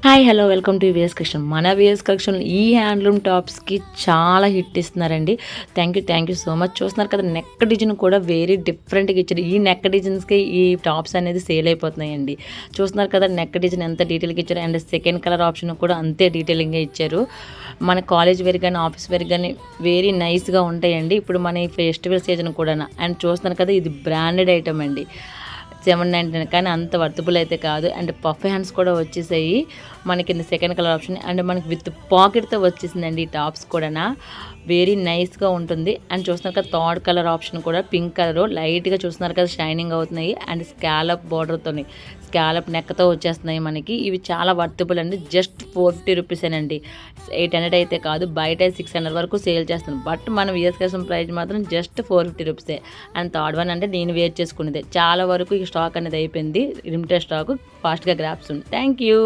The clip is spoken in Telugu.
Hi hello welcome to VS collection. మన విఎస్ కలెక్షన్ ఈ హ్యాండ్లూమ్ టాప్స్కి చాలా హిట్ ఇస్తున్నారండి. Thank you so much. చూస్తున్నారు కదా, నెక్ డిజైన్ కూడా వెరీ డిఫరెంట్గా ఇచ్చారు. ఈ నెక్ డిజైన్స్కి ఈ టాప్స్ అనేది సేల్ అయిపోతున్నాయండి. చూస్తున్నారు కదా, నెక్ డిజైన్ ఎంత డీటెయిల్గా ఇచ్చారు. అండ్ సెకండ్ కలర్ ఆప్షన్ కూడా అంతే డీటెయిలింగ్గా ఇచ్చారు. మన కాలేజ్ వేర్ కానీ ఆఫీస్ వేర్ కానీ వెరీ నైస్గా ఉంటాయండి. ఇప్పుడు మన ఈ ఫెస్టివల్ సీజన్ కూడా. అండ్ చూస్తున్నారు కదా, ఇది బ్రాండెడ్ ఐటమ్ అండి. 799 కానీ అంత వర్తబుల్ అయితే కాదు. అండ్ పఫ్ హ్యాండ్స్ కూడా వచ్చేసాయి మనకి సెకండ్ కలర్ ఆప్షన్. అండ్ మనకి విత్ పాకెట్తో వచ్చేసిందండి ఈ టాప్స్ కూడా. వెరీ నైస్గా ఉంటుంది. అండ్ చూస్తున్నారు కదా, థర్డ్ కలర్ ఆప్షన్ కూడా పింక్ కలర్ లైట్గా చూస్తున్నారు కదా, షైనింగ్ అవుతున్నాయి. అండ్ స్కాలప్ బార్డర్తో స్కాలప్ నెక్తో వచ్చేస్తున్నాయి మనకి. ఇవి చాలా వర్తబుల్ అండి. జస్ట్ 450 రూపీసేనండి. 800 అయితే కాదు, బయట 600 వరకు సేల్ చేస్తున్నాం. బట్ మనం విఎస్ కలెక్షన్ ప్రైస్ మాత్రం జస్ట్ 450 రూపీసే. అండ్ థర్డ్ వన్ అంటే నేను వేర్ చేసుకునేదే. చాలా వరకు ఈ స్టాక్ అనేది అయిపోయింది. లిమిటెడ్ స్టాక్, ఫాస్ట్గా గ్రాప్స్ ఉంది. Thank you.